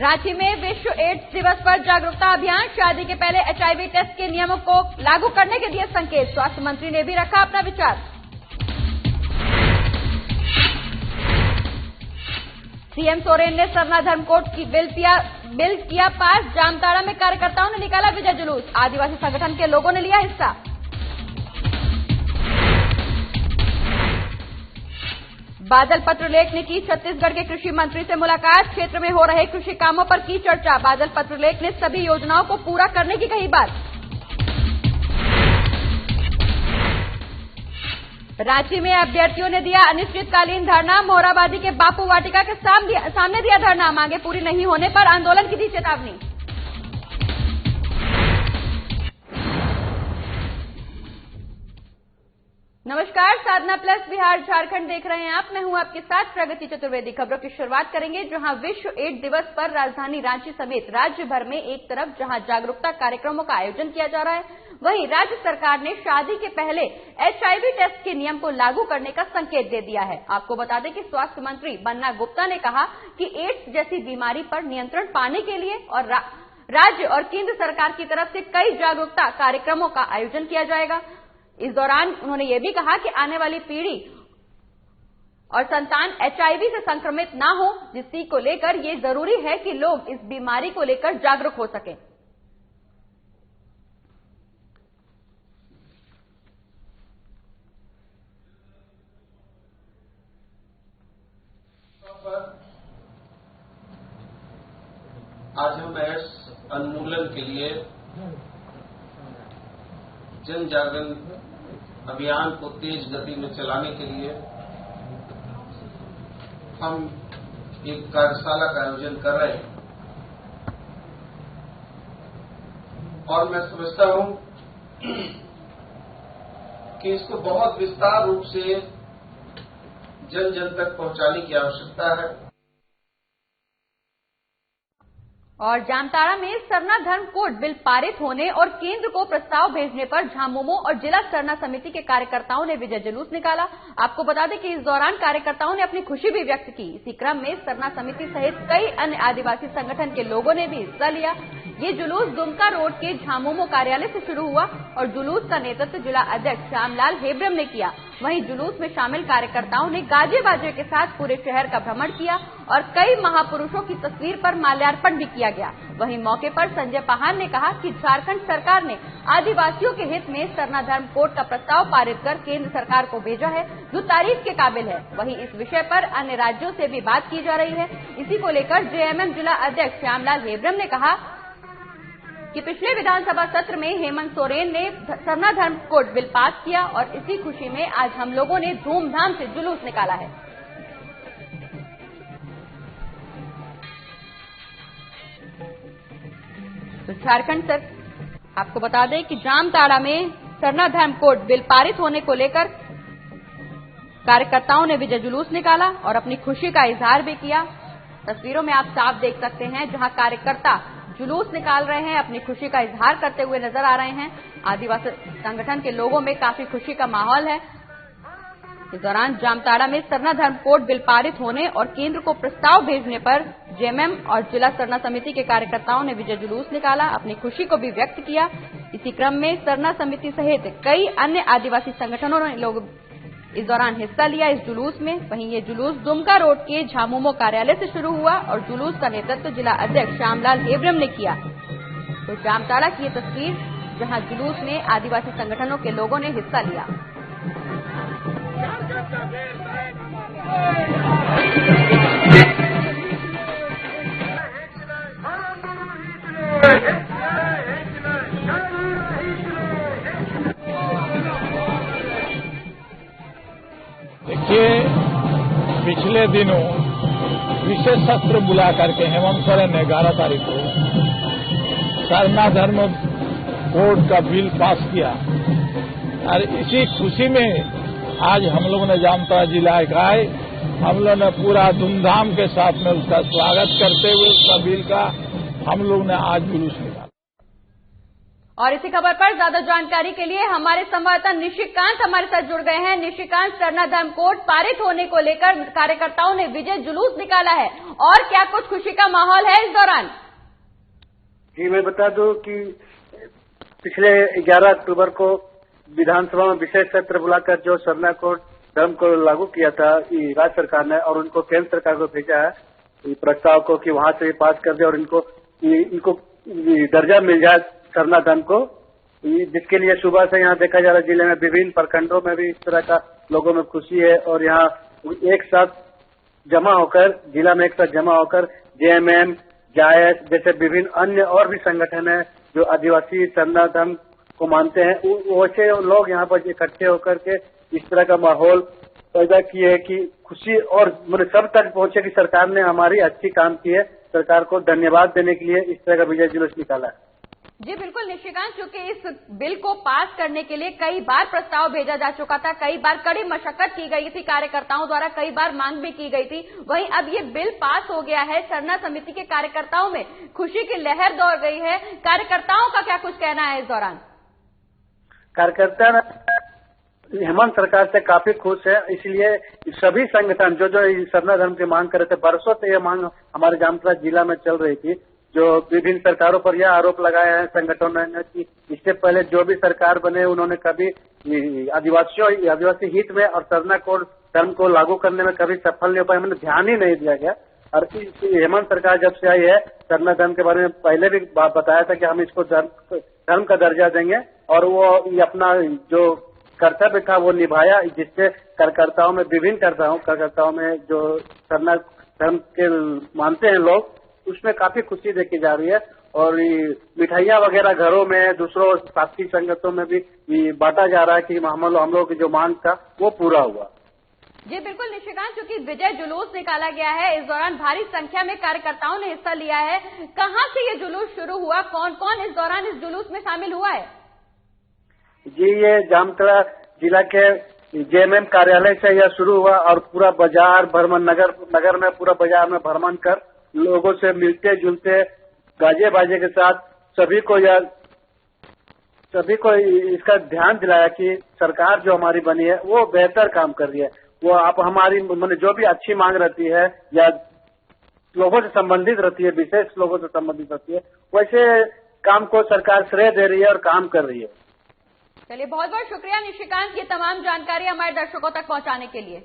रांची में विश्व एड्स दिवस पर जागरूकता अभियान। शादी के पहले एचआईवी टेस्ट के नियमों को लागू करने के दिए संकेत। स्वास्थ्य मंत्री ने भी रखा अपना विचार। सीएम सोरेन ने सरना धर्म कोड की बिल किया पास। जामताड़ा में कार्यकर्ताओं ने निकाला विजय जुलूस। आदिवासी संगठन के लोगों ने लिया हिस्सा। बादल पत्रलेख ने की छत्तीसगढ़ के कृषि मंत्री से मुलाकात। क्षेत्र में हो रहे कृषि कामों पर की चर्चा। बादल पत्रलेख ने सभी योजनाओं को पूरा करने की कही बात। रांची में अभ्यर्थियों ने दिया अनिश्चितकालीन धरना। मोहराबादी के बापू वाटिका के सामने दिया धरना। मांगे पूरी नहीं होने पर आंदोलन की दी चेतावनी। नमस्कार, साधना प्लस बिहार झारखंड देख रहे हैं आप। मैं हूं आपके साथ प्रगति चतुर्वेदी। खबरों की शुरुआत करेंगे जहां विश्व एड्स दिवस पर राजधानी रांची समेत राज्य भर में एक तरफ जहां जागरूकता कार्यक्रमों का आयोजन किया जा रहा है, वहीं राज्य सरकार ने शादी के पहले एचआईवी टेस्ट के नियम को लागू करने का संकेत दे दिया है। आपको बता दें कि स्वास्थ्य मंत्री बन्ना गुप्ता ने कहा कि एड्स जैसी बीमारी पर नियंत्रण पाने के लिए और राज्य और केंद्र सरकार की तरफ से कई जागरूकता कार्यक्रमों का आयोजन किया जाएगा। इस दौरान उन्होंने ये भी कहा कि आने वाली पीढ़ी और संतान एचआईवी से संक्रमित ना हो, जिसकी को लेकर ये जरूरी है कि लोग इस बीमारी को लेकर जागरूक हो सकें। आज हम एड्स उन्मूलन के लिए जन जागरण अभियान को तेज गति में चलाने के लिए हम एक कार्यशाला का आयोजन कर रहे हैं और मैं समझता हूं कि इसको बहुत विस्तार रूप से जन जन तक पहुंचाने की आवश्यकता है। और जामताड़ा में सरना धर्म कोड बिल पारित होने और केंद्र को प्रस्ताव भेजने पर झामुमो और जिला सरना समिति के कार्यकर्ताओं ने विजय जुलूस निकाला। आपको बता दें कि इस दौरान कार्यकर्ताओं ने अपनी खुशी भी व्यक्त की। इसी क्रम में सरना समिति सहित कई अन्य आदिवासी संगठन के लोगों ने भी हिस्सा लिया। ये जुलूस दुमका रोड के झामुमो कार्यालय से शुरू हुआ और जुलूस का नेतृत्व जिला अध्यक्ष श्यामलाल हेब्रम ने किया। वहीं जुलूस में शामिल कार्यकर्ताओं ने गाजे बाजे के साथ पूरे शहर का भ्रमण किया और कई महापुरुषों की तस्वीर पर माल्यार्पण भी किया गया। वहीं मौके पर संजय पाहान ने कहा कि झारखंड सरकार ने आदिवासियों के हित में सरना धर्म कोड का प्रस्ताव पारित कर केंद्र सरकार को भेजा है, जो तारीफ के काबिल है। वहीं इस विषय पर अन्य राज्यों से भी बात की जा रही है। इसी को लेकर जेएमएम जिला अध्यक्ष श्यामलाल हेब्रम ने कहा कि पिछले विधानसभा सत्र में हेमंत सोरेन ने सरना धर्म कोड बिल पास किया और इसी खुशी में आज हम लोगों ने धूमधाम से जुलूस निकाला है। तो झारखंड सर आपको बता दें कि जामताड़ा में सरना धर्म कोड बिल पारित होने को लेकर कार्यकर्ताओं ने विजय जुलूस निकाला और अपनी खुशी का इजहार भी किया। तस्वीरों में आप साफ देख सकते हैं जहां कार्यकर्ता जुलूस निकाल रहे हैं, अपनी खुशी का इजहार करते हुए नजर आ रहे हैं। आदिवासी संगठन के लोगों में काफी खुशी का माहौल है। इस दौरान जामताड़ा में सरना धर्म कोड बिल पारित होने और केंद्र को प्रस्ताव भेजने पर जेएमएम और जिला सरना समिति के कार्यकर्ताओं ने विजय जुलूस निकाला, अपनी खुशी को भी व्यक्त किया। इसी क्रम में सरना समिति सहित कई अन्य आदिवासी संगठनों ने लोग इस दौरान हिस्सा लिया इस जुलूस में। वहीं ये जुलूस दुमका रोड के झामुमो कार्यालय से शुरू हुआ और जुलूस का नेतृत्व जिला अध्यक्ष श्यामलाल हेब्रम ने किया। तो जामताड़ा की ये तस्वीर जहां जुलूस में आदिवासी संगठनों के लोगों ने हिस्सा लिया। देखिए, पिछले दिनों विशेष सत्र बुला करके हेमंत सोरेन ने 11 तारीख को सरना धर्म कोड का बिल पास किया और इसी खुशी में आज हम लोगों ने जामताड़ा जिला इकाई हम लोगों ने पूरा धूमधाम के साथ में उसका स्वागत करते हुए उसका बिल का हम लोग ने आज जुलूस निकाला। और इसी खबर पर ज्यादा जानकारी के लिए हमारे संवाददाता निशिकांत हमारे साथ जुड़ गए हैं। निशिकांत, सरना धर्म कोड पारित होने को लेकर कार्यकर्ताओं ने विजय जुलूस निकाला है और क्या कुछ खुशी का माहौल है इस दौरान? जी, मैं बता दूं कि पिछले 11 अक्टूबर को विधानसभा में विशेष सत्र बुलाकर जो सरना कोड धर्म को लागू किया था राज्य सरकार ने, और उनको केंद्र सरकार को भेजा है प्रस्ताव को कि वहां से पास कर दे और इनको दर्जा मिल जाए सरना धर्म को, जिसके लिए सुबह से यहाँ देखा जा रहा है जिले में विभिन्न प्रखंडों में भी इस तरह का लोगों में खुशी है। और यहाँ एक साथ जमा होकर, जिला में एक साथ जमा होकर जेएमएम, जायस जैसे विभिन्न अन्य और भी संगठन है जो आदिवासी सरना धर्म को मानते हैं, वैसे लोग यहाँ पर इकट्ठे होकर के इस तरह का माहौल पैदा किए है कि खुशी और मतलब सब तक पहुंचे कि सरकार ने हमारी अच्छी काम की है। सरकार को धन्यवाद देने के लिए इस तरह का विजय जुलूस निकाला है। जी बिल्कुल निशिकांत, चूंकि इस बिल को पास करने के लिए कई बार प्रस्ताव भेजा जा चुका था, कई बार कड़ी मशक्कत की गई थी कार्यकर्ताओं द्वारा, कई बार मांग भी की गई थी, वहीं अब ये बिल पास हो गया है। सरना समिति के कार्यकर्ताओं में खुशी की लहर दौड़ गई है। कार्यकर्ताओं का क्या कुछ कहना है इस दौरान? कार्यकर्ता हेमंत सरकार से काफी खुश है, इसलिए सभी संगठन जो सरना धर्म की मांग कर रहे थे, बरसों से यह मांग हमारे जामताड़ा जिला में चल रही थी, जो विभिन्न सरकारों पर यह आरोप लगाया है संगठनों ने कि इससे पहले जो भी सरकार बने उन्होंने कभी आदिवासी हित में और सरना कोड धर्म को लागू करने में कभी सफल नहीं हो पाया, मतलब ध्यान ही नहीं दिया गया। और हेमंत सरकार जब से आई है, सरना धर्म के बारे में पहले भी बताया था कि हम इसको धर्म का दर्जा देंगे, और वो अपना जो कर्तव्य था वो निभाया, जिससे कार्यकर्ताओं में विभिन्न कार्यकर्ताओं में जो सरना धर्म के मानते हैं लोग, उसमें काफी खुशी देखी जा रही है। और मिठाइयाँ वगैरह घरों में दूसरों साथी संगठनों में भी बांटा जा रहा है कि हम लोगों की जो मांग था वो पूरा हुआ। जी बिल्कुल निशिकांत, चूंकि विजय जुलूस निकाला गया है, इस दौरान भारी संख्या में कार्यकर्ताओं ने हिस्सा लिया है। कहाँ से ये जुलूस शुरू हुआ, कौन कौन इस दौरान इस जुलूस में शामिल हुआ है? जी, ये जामताड़ा जिला के जेएमएम कार्यालय से यह शुरू हुआ और पूरा बाजार भ्रमण, नगर में पूरा बाजार में भ्रमण कर लोगों से मिलते जुलते गाजे बाजे के साथ सभी को इसका ध्यान दिलाया कि सरकार जो हमारी बनी है वो बेहतर काम कर रही है। वो आप हमारी जो भी अच्छी मांग रहती है या लोगों से संबंधित रहती है, विशेष लोगों से संबंधित रहती है, वैसे काम को सरकार श्रेय दे रही है और काम कर रही है। चलिए, बहुत बहुत शुक्रिया निशिकांत, ये तमाम जानकारी हमारे दर्शकों तक पहुंचाने के लिए।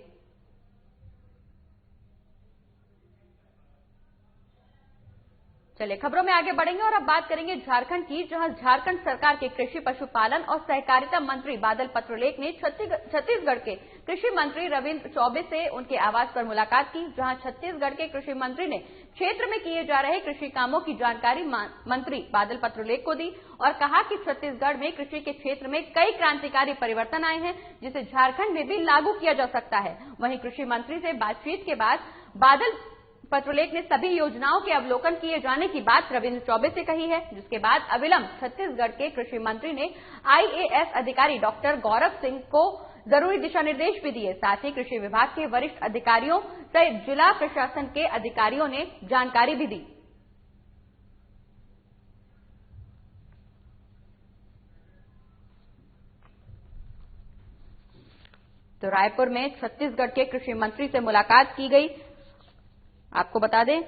चलिए खबरों में आगे बढ़ेंगे और अब बात करेंगे झारखंड की, जहां झारखंड सरकार के कृषि, पशुपालन और सहकारिता मंत्री बादल पत्रलेख ने छत्तीसगढ़ के कृषि मंत्री रविंद्र चौबे से उनके आवास पर मुलाकात की, जहां छत्तीसगढ़ के कृषि मंत्री ने क्षेत्र में किए जा रहे कृषि कामों की जानकारी मंत्री बादल पत्रलेख को दी और कहा कि छत्तीसगढ़ में कृषि के क्षेत्र में कई क्रांतिकारी परिवर्तन आए हैं, जिसे झारखंड में भी लागू किया जा सकता है। वहीं कृषि मंत्री से बातचीत के बाद बादल पत्रलेख ने सभी योजनाओं के अवलोकन किए जाने की बात रविंद्र चौबे से कही है, जिसके बाद अविलंब छत्तीसगढ़ के कृषि मंत्री ने आईएएस अधिकारी डॉक्टर गौरव सिंह को जरूरी दिशा निर्देश भी दिए। साथ ही कृषि विभाग के वरिष्ठ अधिकारियों सहित जिला प्रशासन के अधिकारियों ने जानकारी भी दी। तो रायपुर में छत्तीसगढ़ के कृषि मंत्री से मुलाकात की गई। आपको बता दें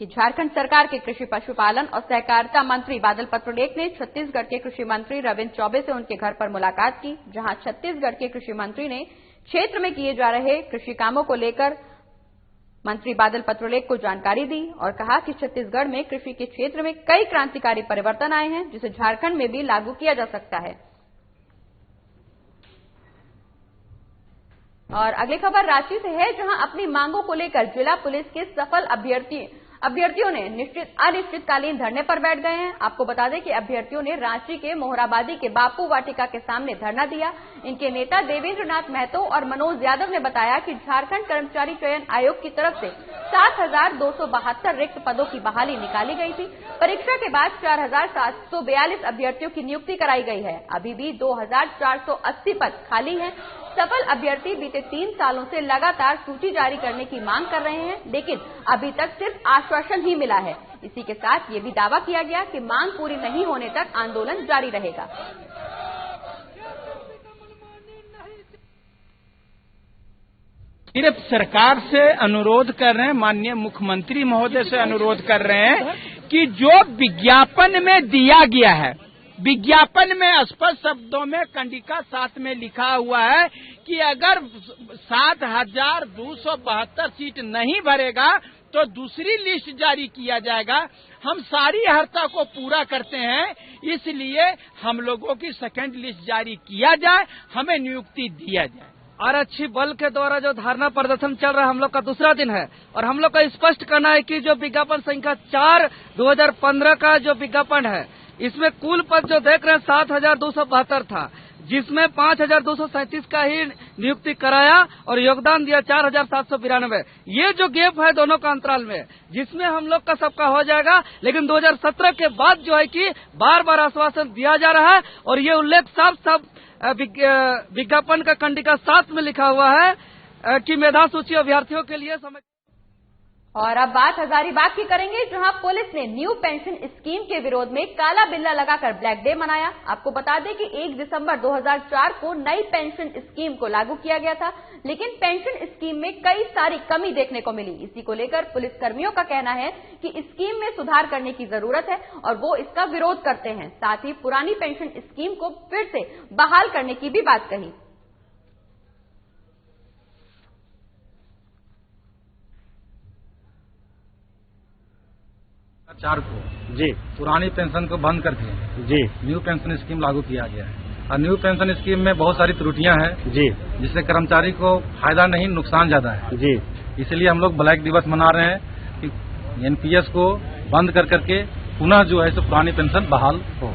कि झारखंड सरकार के कृषि, पशुपालन और सहकारिता मंत्री बादल पत्रलेख ने छत्तीसगढ़ के कृषि मंत्री रविंद्र चौबे से उनके घर पर मुलाकात की, जहां छत्तीसगढ़ के कृषि मंत्री ने क्षेत्र में किए जा रहे कृषि कामों को लेकर मंत्री बादल पत्रलेख को जानकारी दी और कहा कि छत्तीसगढ़ में कृषि के क्षेत्र में कई क्रांतिकारी परिवर्तन आए हैं, जिसे झारखंड में भी लागू किया जा सकता है। और अगली खबर रांची से है, जहां अपनी मांगों को लेकर जिला पुलिस के सफल अभ्यर्थियों ने अनिश्चितकालीन धरने पर बैठ गए हैं। आपको बता दें कि अभ्यर्थियों ने रांची के मोहराबादी के बापू वाटिका के सामने धरना दिया। इनके नेता देवेंद्र नाथ महतो और मनोज यादव ने बताया कि झारखंड कर्मचारी चयन आयोग की तरफ से 7,272 रिक्त पदों की बहाली निकाली गई थी। परीक्षा के बाद 4,742 अभ्यर्थियों की नियुक्ति कराई गई है। अभी भी 2,480 पद खाली हैं। सफल अभ्यर्थी बीते 3 सालों से लगातार सूची जारी करने की मांग कर रहे हैं, लेकिन अभी तक सिर्फ आश्वासन ही मिला है। इसी के साथ ये भी दावा किया गया कि मांग पूरी नहीं होने तक आंदोलन जारी रहेगा। सिर्फ सरकार से अनुरोध कर रहे हैं, माननीय मुख्यमंत्री महोदय से अनुरोध कर रहे हैं कि जो विज्ञापन में दिया गया है, विज्ञापन में स्पष्ट शब्दों में कंडिका 7 में लिखा हुआ है कि अगर 7,272 सीट नहीं भरेगा तो दूसरी लिस्ट जारी किया जाएगा। हम सारी अर्हता को पूरा करते हैं, इसलिए हम लोगों की सेकेंड लिस्ट जारी किया जाए, हमें नियुक्ति दिया जाए। आरक्षी बल के द्वारा जो धरना प्रदर्शन चल रहा है, हम लोग का दूसरा दिन है और हम लोग का स्पष्ट करना है कि जो विज्ञापन संख्या 4/2015 का जो विज्ञापन है, इसमें कुल पद जो देख रहे हैं 7,272 था, जिसमें 5,237 का ही नियुक्ति कराया और योगदान दिया 4,792। ये जो गैप है दोनों का अंतराल में, जिसमें हम लोग का सबका हो जाएगा। लेकिन 2017 के बाद जो है कि बार बार आश्वासन दिया जा रहा है और ये उल्लेख साफ विज्ञापन का कंडिका 7 में लिखा हुआ है कि मेधा सूची अभ्यर्थियों के लिए समय। और अब बात हजारीबाग की करेंगे, जहां पुलिस ने न्यू पेंशन स्कीम के विरोध में काला बिल्ला लगाकर ब्लैक डे मनाया। आपको बता दें कि 1 दिसंबर 2004 को नई पेंशन स्कीम को लागू किया गया था, लेकिन पेंशन स्कीम में कई सारी कमी देखने को मिली। इसी को लेकर पुलिस कर्मियों का कहना है कि स्कीम में सुधार करने की जरूरत है और वो इसका विरोध करते हैं। साथ ही पुरानी पेंशन स्कीम को फिर से बहाल करने की भी बात कही। 4 को जी पुरानी पेंशन को बंद करके जी न्यू पेंशन स्कीम लागू किया गया है और न्यू पेंशन स्कीम में बहुत सारी त्रुटियां हैं जी, जिससे कर्मचारी को फायदा नहीं नुकसान ज्यादा है जी। इसलिए हम लोग ब्लैक दिवस मना रहे हैं कि एनपीएस को बंद कर करके पुनः जो है सो पुरानी पेंशन बहाल हो।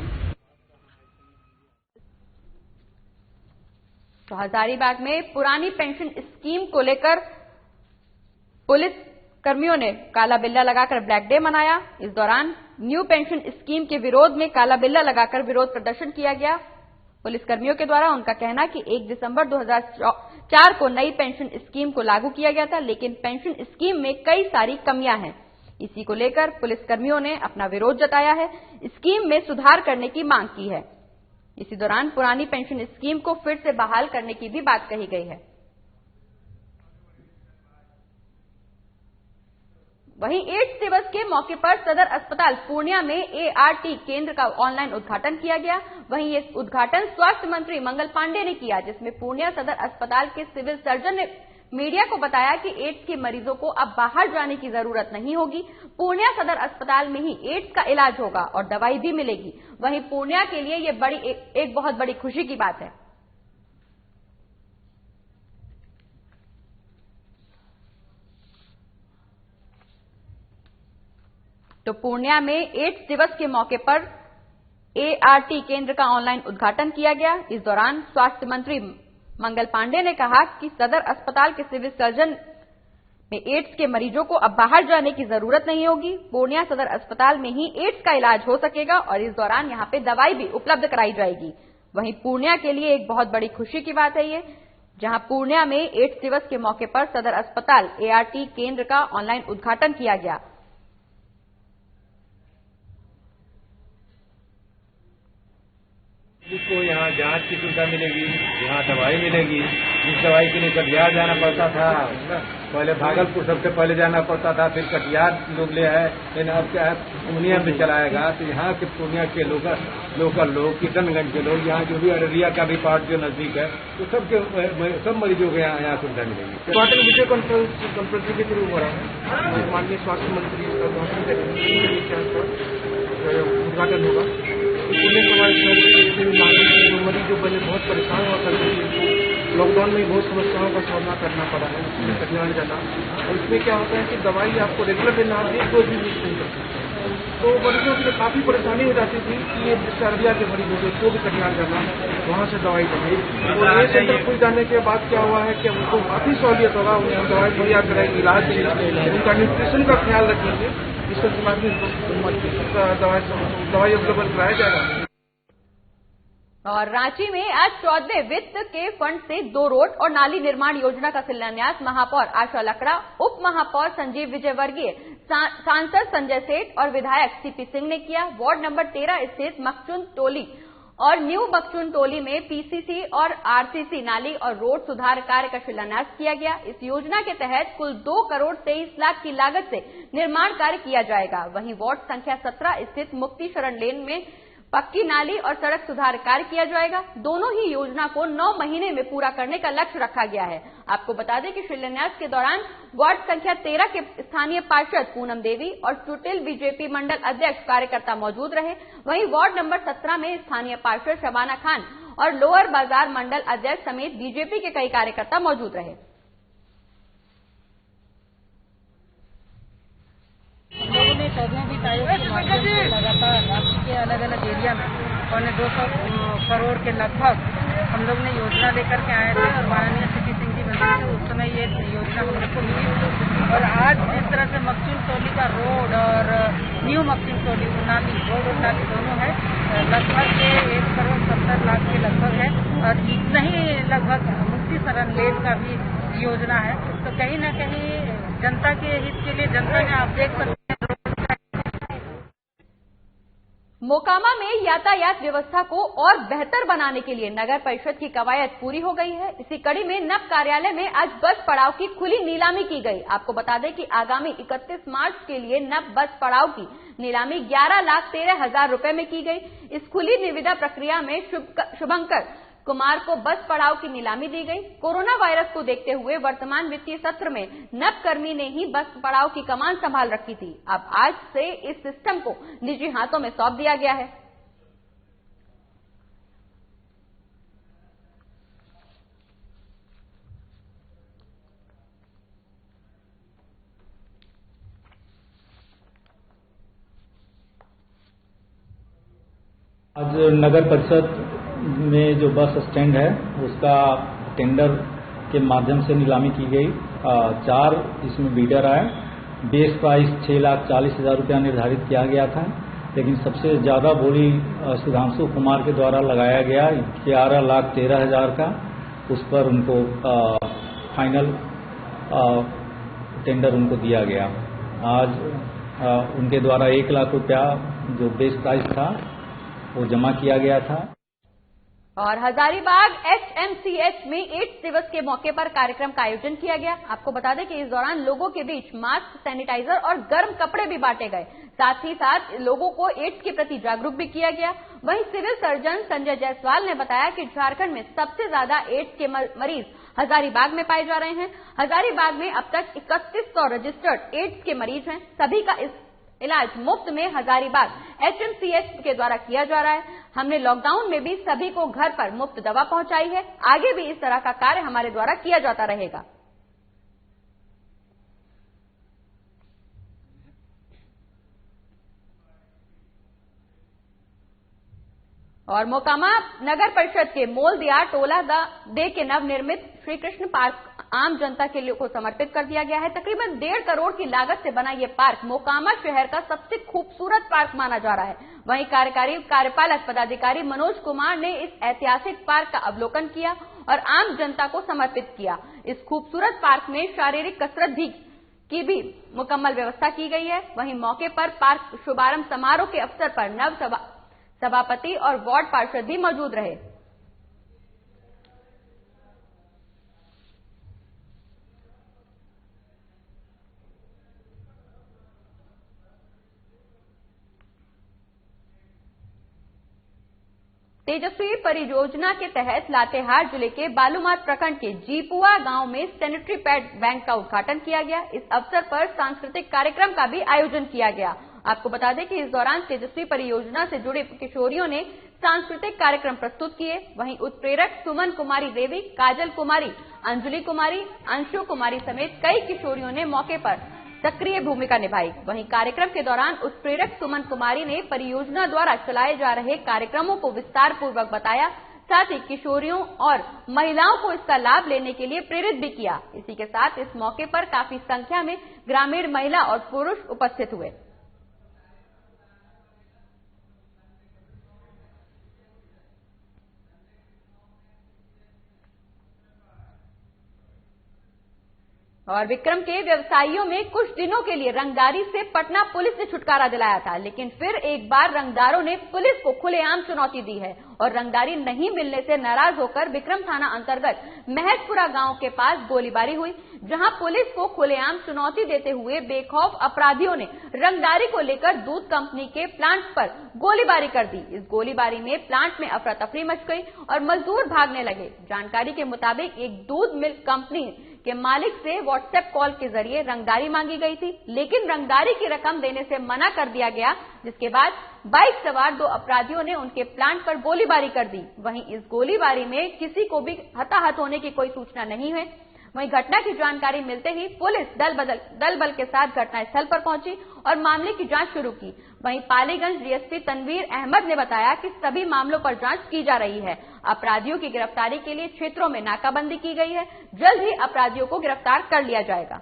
तो हजारीबाग में पुरानी पेंशन स्कीम को लेकर पुलिस कर्मियों ने काला बिल्ला लगाकर ब्लैक डे मनाया। इस दौरान न्यू पेंशन स्कीम के विरोध में काला बिल्ला लगाकर विरोध प्रदर्शन किया गया। पुलिस कर्मियों के द्वारा उनका कहना कि 1 दिसंबर 2004 को नई पेंशन स्कीम को लागू किया गया था, लेकिन पेंशन स्कीम में कई सारी कमियां हैं। इसी को लेकर पुलिस कर्मियों ने अपना विरोध जताया है, स्कीम में सुधार करने की मांग की है। इसी दौरान पुरानी पेंशन स्कीम को फिर से बहाल करने की भी बात कही गई है। वहीं एड्स दिवस के मौके पर सदर अस्पताल पूर्णिया में ART केंद्र का ऑनलाइन उद्घाटन किया गया। वहीं ये उद्घाटन स्वास्थ्य मंत्री मंगल पांडे ने किया, जिसमें पूर्णिया सदर अस्पताल के सिविल सर्जन ने मीडिया को बताया कि एड्स के मरीजों को अब बाहर जाने की जरूरत नहीं होगी। पूर्णिया सदर अस्पताल में ही एड्स का इलाज होगा और दवाई भी मिलेगी। वहीं पूर्णिया के लिए ये एक बहुत बड़ी खुशी की बात है। तो पूर्णिया में एड्स दिवस के मौके पर ART केंद्र का ऑनलाइन उद्घाटन किया गया। इस दौरान स्वास्थ्य मंत्री मंगल पांडे ने कहा कि सदर अस्पताल के सिविल सर्जन में एड्स के मरीजों को अब बाहर जाने की जरूरत नहीं होगी। पूर्णिया सदर अस्पताल में ही एड्स का इलाज हो सकेगा और इस दौरान यहां पे दवाई भी उपलब्ध कराई जाएगी। वहीं पूर्णिया के लिए एक बहुत बड़ी खुशी की बात है ये, जहां पूर्णिया में एड्स दिवस के मौके पर सदर अस्पताल ART केंद्र का ऑनलाइन उद्घाटन किया गया। जिसको यहाँ जांच की सुविधा मिलेगी, यहाँ दवाई मिलेगी। जिस दवाई के लिए कटिहार जाना पड़ता था, पहले भागलपुर सबसे पहले जाना पड़ता था, फिर कटिहार लोग ले आए, लेकिन अब क्या है पूर्णिया में चलाएगा। तो यहाँ के पूर्णिया के लोकल लोग, किशनगंज के लोग, यहाँ जो भी अररिया का भी पार्ट जो नजदीक है, तो सब मरीजों को यहाँ सुविधा मिलेगी। उद्घाटन वीडियो कॉन्फ्रेंसिंग के थ्रू हो रहा है। माननीय स्वास्थ्य मंत्री उद्घाटन होगा। मरीज जो पहले बहुत परेशान हुआ करते थे, लॉकडाउन में बहुत समस्याओं का सामना करना पड़ा है, कटिहार जाना। और इसमें क्या होता है कि दवाई आपको रेगुलर देना होती है, कोई भी यूज नहीं कर सकते। तो मरीजों के लिए काफी परेशानी हो जाती थी कि ये अररिया के मरीज होते तो भी कटिहार जाना, वहाँ से दवाई देंगे। तो ये सेंटर खुल जाने के बाद क्या हुआ है कि उनको काफी सहूलियत होगा, उन्हें दवाई मुहैया कराएगी, इलाज देंगे, उनका न्यूट्रिशन का ख्याल रखेंगे, जिससे दवाई अवेलेबल कराया जाएगा। और रांची में आज 14वें वित्त के फंड से 2 रोड और नाली निर्माण योजना का शिलान्यास महापौर आशा लकड़ा, उप महापौर संजीव विजयवर्गीय, सांसद संजय सेठ और विधायक सीपी सिंह ने किया। वार्ड नंबर 13 स्थित मकचुन टोली और न्यू मकचुन टोली में पीसीसी और आरसीसी नाली और रोड सुधार कार्य का शिलान्यास किया गया। इस योजना के तहत कुल 2 करोड़ 23 लाख की लागत से निर्माण कार्य किया जाएगा। वहीं वार्ड संख्या 17 स्थित मुक्ति शरण लेन में पक्की नाली और सड़क सुधार कार्य किया जाएगा। दोनों ही योजना को 9 महीने में पूरा करने का लक्ष्य रखा गया है। आपको बता दें कि शिलान्यास के दौरान वार्ड संख्या 13 के स्थानीय पार्षद पूनम देवी और चुटिल बीजेपी मंडल अध्यक्ष कार्यकर्ता मौजूद रहे। वहीं वार्ड नंबर 17 में स्थानीय पार्षद शबाना खान और लोअर बाजार मंडल अध्यक्ष समेत बीजेपी के कई कार्यकर्ता मौजूद रहे। लोगों ने 14वीं तारीख के माध्यम से लगातार राज्य के अलग अलग एरिया में 250 करोड़ के लगभग हम लोग ने योजना लेकर के आए थे और माननीय सीपी सिंह जी मंत्री थे, उस समय ये योजना हम लोग को मिली। और आज जिस तरह से मकचुन टोली का रोड और न्यू मकचुन टोली नाली, रोड और नाली दोनों है, लगभग 1 करोड़ 70 लाख के लगभग है। और इतना ही लगभग मुक्ति शरण लेन का भी योजना है। तो कहीं न कहीं जनता के हित के लिए जनता ने, आप देख सकते हैं, मोकामा में यातायात व्यवस्था को और बेहतर बनाने के लिए नगर परिषद की कवायद पूरी हो गई है। इसी कड़ी में नव कार्यालय में आज बस पड़ाव की खुली नीलामी की गई। आपको बता दें कि आगामी 31 मार्च के लिए नव बस पड़ाव की नीलामी 11,13,000 रुपए में की गई। इस खुली निविदा प्रक्रिया में शुभंकर कुमार को बस पड़ाव की नीलामी दी गई। कोरोना वायरस को देखते हुए वर्तमान वित्तीय सत्र में नवकर्मी ने ही बस पड़ाव की कमान संभाल रखी थी। अब आज से इस सिस्टम को निजी हाथों में सौंप दिया गया है। आज नगर परिषद में जो बस स्टैंड है उसका टेंडर के माध्यम से नीलामी की गई। 4 इसमें बीडर आए। बेस प्राइस 6,40,000 रुपया निर्धारित किया गया था, लेकिन सबसे ज्यादा बोली सुधांशु कुमार के द्वारा लगाया गया 11,13,000 का। उस पर उनको फाइनल टेंडर उनको दिया गया। आज उनके द्वारा 1 लाख रुपया जो बेस प्राइस था वो जमा किया गया था। और हजारीबाग HMCH में एड्स दिवस के मौके पर कार्यक्रम का आयोजन किया गया। आपको बता दें कि इस दौरान लोगों के बीच मास्क, सैनिटाइजर और गर्म कपड़े भी बांटे गए। साथ ही साथ लोगों को एड्स के प्रति जागरूक भी किया गया। वहीं सिविल सर्जन संजय जायसवाल ने बताया कि झारखंड में सबसे ज्यादा एड्स के मरीज हजारीबाग में पाए जा रहे हैं। हजारीबाग में अब तक 3100 रजिस्टर्ड एड्स के मरीज हैं। सभी का इस इलाज मुफ्त में हजारीबाग HMCH के द्वारा किया जा रहा है। हमने लॉकडाउन में भी सभी को घर पर मुफ्त दवा पहुंचाई है। आगे भी इस तरह का कार्य हमारे द्वारा किया जाता रहेगा। और मोकामा नगर परिषद के मोलदिया टोला दे के नवनिर्मित श्री कृष्ण पार्क आम जनता के लिए को समर्पित कर दिया गया है। तकरीबन 1.5 करोड़ की लागत से बना ये पार्क मोकामा शहर का सबसे खूबसूरत पार्क माना जा रहा है। वहीं कार्यकारी कार्यपालक पदाधिकारी मनोज कुमार ने इस ऐतिहासिक पार्क का अवलोकन किया और आम जनता को समर्पित किया। इस खूबसूरत पार्क में शारीरिक कसरत की भी मुकम्मल व्यवस्था की गई है। वहीं मौके पर पार्क शुभारंभ समारोह के अवसर पर नव सभापति और वार्ड पार्षद भी मौजूद रहे। तेजस्वी परियोजना के तहत लातेहार जिले के बालूमाथ प्रखंड के जीपुआ गांव में सैनिटरी पैड बैंक का उद्घाटन किया गया। इस अवसर पर सांस्कृतिक कार्यक्रम का भी आयोजन किया गया। आपको बता दें कि इस दौरान तेजस्वी परियोजना से जुड़े किशोरियों ने सांस्कृतिक कार्यक्रम प्रस्तुत किए। वहीं उत्प्रेरक सुमन कुमारी देवी, काजल कुमारी, अंजलि कुमारी, अंशु कुमारी समेत कई किशोरियों ने मौके पर सक्रिय भूमिका निभाई। वहीं कार्यक्रम के दौरान उत्प्रेरक सुमन कुमारी ने परियोजना द्वारा चलाए जा रहे कार्यक्रमों को विस्तार पूर्वक बताया। साथ ही किशोरियों और महिलाओं को इसका लाभ लेने के लिए प्रेरित भी किया। इसी के साथ इस मौके पर काफी संख्या में ग्रामीण महिला और पुरुष उपस्थित हुए। और विक्रम के व्यवसायियों में कुछ दिनों के लिए रंगदारी से पटना पुलिस ने छुटकारा दिलाया था, लेकिन फिर एक बार रंगदारों ने पुलिस को खुलेआम चुनौती दी है और रंगदारी नहीं मिलने से नाराज होकर विक्रम थाना अंतर्गत महजपुरा गांव के पास गोलीबारी हुई, जहां पुलिस को खुलेआम चुनौती देते हुए बेखौफ अपराधियों ने रंगदारी को लेकर दूध कंपनी के प्लांट पर गोलीबारी कर दी। इस गोलीबारी में प्लांट में अफरा तफरी मच गई और मजदूर भागने लगे। जानकारी के मुताबिक एक दूध मिल्क कंपनी के मालिक से व्हाट्सएप कॉल के जरिए रंगदारी मांगी गई थी, लेकिन रंगदारी की रकम देने से मना कर दिया गया, जिसके बाद बाइक सवार 2 अपराधियों ने उनके प्लांट पर गोलीबारी कर दी। वहीं इस गोलीबारी में किसी को भी हताहत होने की कोई सूचना नहीं है। वहीं घटना की जानकारी मिलते ही पुलिस दल बल के साथ घटनास्थल पर पहुंची और मामले की जांच शुरू की। वहीं पालीगंज डीएसपी तनवीर अहमद ने बताया कि सभी मामलों पर जांच की जा रही है। अपराधियों की गिरफ्तारी के लिए क्षेत्रों में नाकाबंदी की गई है। जल्द ही अपराधियों को गिरफ्तार कर लिया जाएगा।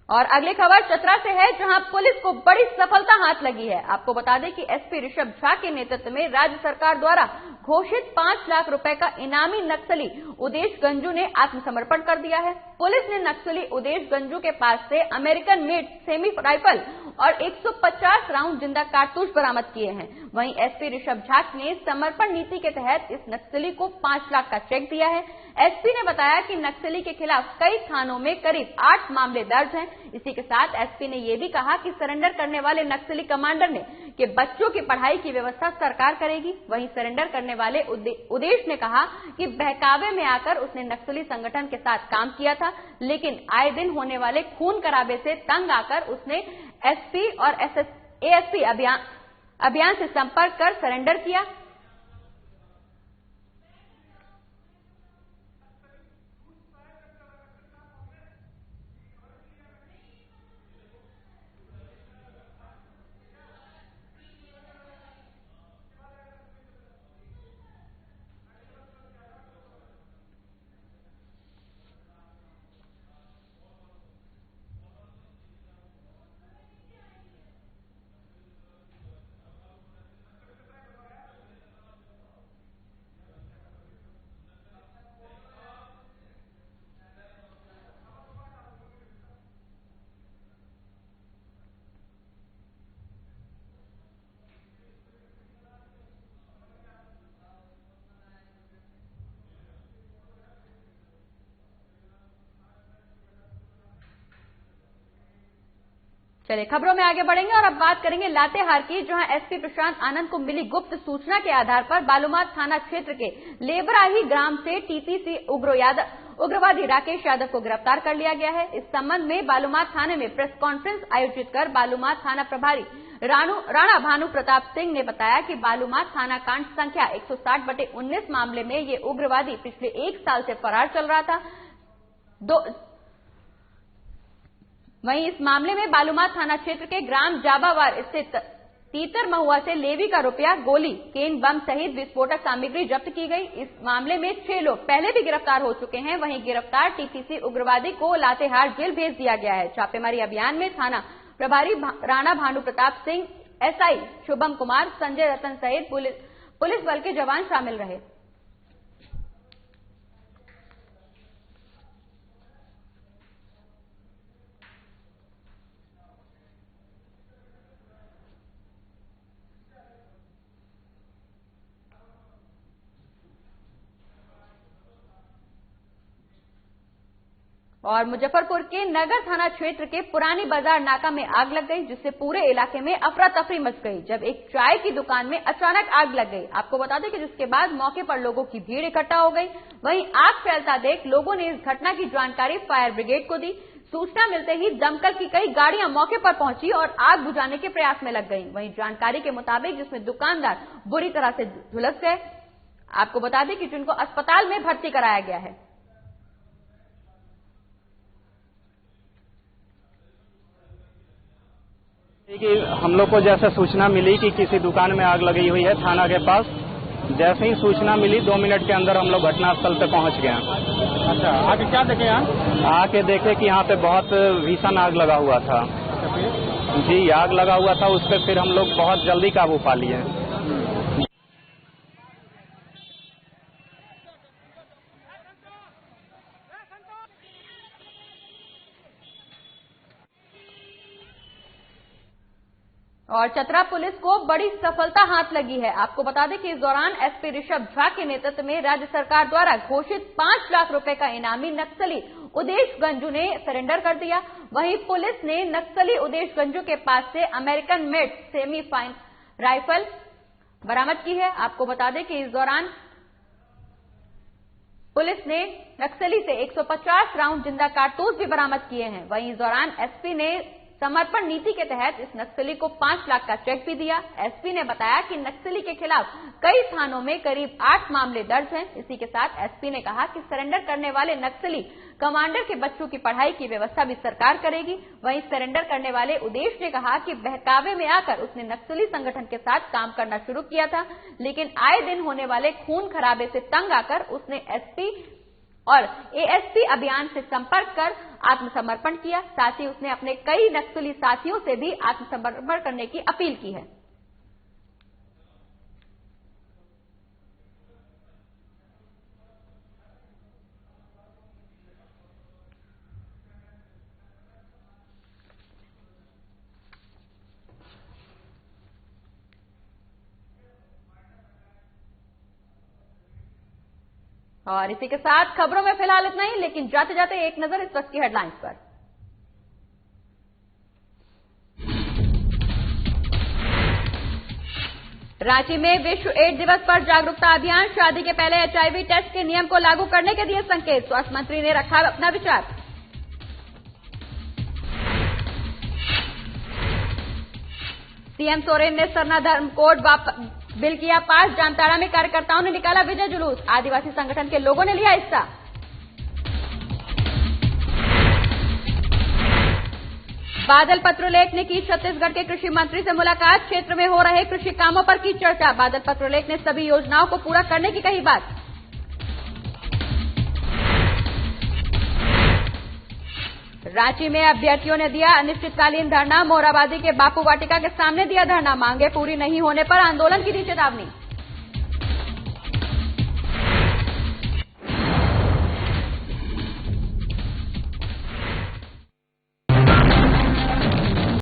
और अगली खबर चतरा से है, जहां पुलिस को बड़ी सफलता हाथ लगी है। आपको बता दें कि एसपी ऋषभ झा के नेतृत्व में राज्य सरकार द्वारा घोषित 5 लाख रुपए का इनामी नक्सली उदेश गंजू ने आत्मसमर्पण कर दिया है। पुलिस ने नक्सली उदेश गंजू के पास से अमेरिकन मेड सेमी राइफल और 150 राउंड जिंदा कारतूस बरामद किए हैं। वहीं एसपी ऋषभ झा ने समर्पण नीति के तहत इस नक्सली को 5 लाख का चेक दिया है। एसपी ने बताया कि नक्सली के खिलाफ कई थानों में करीब 8 मामले दर्ज हैं। इसी के साथ एसपी ने यह भी कहा कि सरेंडर करने वाले नक्सली कमांडर ने कि बच्चों की पढ़ाई की व्यवस्था सरकार करेगी। वहीं सरेंडर करने वाले उदेश ने कहा कि बहकावे में आकर उसने नक्सली संगठन के साथ काम किया था, लेकिन आए दिन होने वाले खून खराबे से तंग आकर उसने एसपी और एएसपी अभियान से संपर्क कर सरेंडर किया। चलिए खबरों में आगे बढ़ेंगे और अब बात करेंगे लातेहार की, जहां एसपी प्रशांत आनंद को मिली गुप्त सूचना के आधार पर बालूमाथ थाना क्षेत्र के लेबराही ग्राम से टीपीसी उग्रवादी राकेश यादव को गिरफ्तार कर लिया गया है। इस संबंध में बालूमाथ थाने में प्रेस कॉन्फ्रेंस आयोजित कर बालूमाथ थाना प्रभारी राणा भानु प्रताप सिंह ने बताया कि बालूमाथ थाना कांड संख्या 160/19 मामले में ये उग्रवादी पिछले 1 साल से फरार चल रहा था। वहीं इस मामले में बालूमाथ थाना क्षेत्र के ग्राम जाबावार स्थित तीतर महुआ से लेवी का रुपया, गोली, केन बम सहित विस्फोटक सामग्री जब्त की गई। इस मामले में 6 लोग पहले भी गिरफ्तार हो चुके हैं। वहीं गिरफ्तार टीपीसी उग्रवादी को लातेहार जेल भेज दिया गया है। छापेमारी अभियान में थाना प्रभारी राणा भानु प्रताप सिंह, एसआई शुभम कुमार, संजय रतन सहित पुलिस बल के जवान शामिल रहे। और मुजफ्फरपुर के नगर थाना क्षेत्र के पुरानी बाजार नाका में आग लग गई, जिससे पूरे इलाके में अफरा तफरी मच गई जब एक चाय की दुकान में अचानक आग लग गई। आपको बता दें कि जिसके बाद मौके पर लोगों की भीड़ इकट्ठा हो गई। वहीं आग फैलता देख लोगों ने इस घटना की जानकारी फायर ब्रिगेड को दी। सूचना मिलते ही दमकल की कई गाड़ियां मौके पर पहुंची और आग बुझाने के प्रयास में लग गई। वहीं जानकारी के मुताबिक जिसमें दुकानदार बुरी तरह से झुलस गए। आपको बता दें कि जिनको अस्पताल में भर्ती कराया गया है। कि हम लोग को जैसे सूचना मिली कि किसी दुकान में आग लगी हुई है थाना के पास, जैसे ही सूचना मिली 2 मिनट के अंदर हम लोग घटनास्थल पे पहुंच गए। अच्छा, आगे क्या देखे यहाँ? आके देखे कि यहाँ पे बहुत भीषण आग लगा हुआ था। जी, आग लगा हुआ था, उस पर फिर हम लोग बहुत जल्दी काबू पा लिए। और चतरा पुलिस को बड़ी सफलता हाथ लगी है। आपको बता दें कि इस दौरान एसपी ऋषभ झा के नेतृत्व में राज्य सरकार द्वारा घोषित 5 लाख रुपए का इनामी नक्सली उदेश गंजू ने सरेंडर कर दिया। वहीं पुलिस ने नक्सली उदेश गंजू के पास से American made semi fine rifle बरामद की है। आपको बता दें कि इस दौरान पुलिस ने नक्सली से 150 राउंड जिंदा कारतूस भी बरामद किए हैं। वहीं इस दौरान एसपी ने समर्पण नीति के तहत इस नक्सली को 5 लाख का चेक भी दिया। एसपी ने बताया कि नक्सली के खिलाफ कई थानों में करीब 8 मामले दर्ज हैं। इसी के साथ एसपी ने कहा कि सरेंडर करने वाले नक्सली कमांडर के बच्चों की पढ़ाई की व्यवस्था भी सरकार करेगी। वहीं सरेंडर करने वाले उदेश ने कहा कि बहकावे में आकर उसने नक्सली संगठन के साथ काम करना शुरू किया था, लेकिन आए दिन होने वाले खून खराबे से तंग आकर उसने एसपी और एएसपी अभियान से संपर्क कर आत्मसमर्पण किया। साथ ही उसने अपने कई नक्सली साथियों से भी आत्मसमर्पण करने की अपील की है। और इसी के साथ खबरों में फिलहाल इतना ही, लेकिन जाते जाते एक नजर इस वक्त की हेडलाइंस पर। रांची में विश्व एड्स दिवस पर जागरूकता अभियान, शादी के पहले एचआईवी टेस्ट के नियम को लागू करने के दिए संकेत, स्वास्थ्य मंत्री ने रखा अपना विचार। सीएम सोरेन ने सरना धर्म कोड बिल किया पास, जामताड़ा में कार्यकर्ताओं ने निकाला विजय जुलूस, आदिवासी संगठन के लोगों ने लिया हिस्सा। बादल पत्रलेख ने की छत्तीसगढ़ के कृषि मंत्री से मुलाकात, क्षेत्र में हो रहे कृषि कामों पर की चर्चा। बादल पत्रलेख ने सभी योजनाओं को पूरा करने की कही बात। रांची में अभ्यर्थियों ने दिया अनिश्चितकालीन धरना, मोराबादी के बापू वाटिका के सामने दिया धरना, मांगे पूरी नहीं होने पर आंदोलन की दी चेतावनी।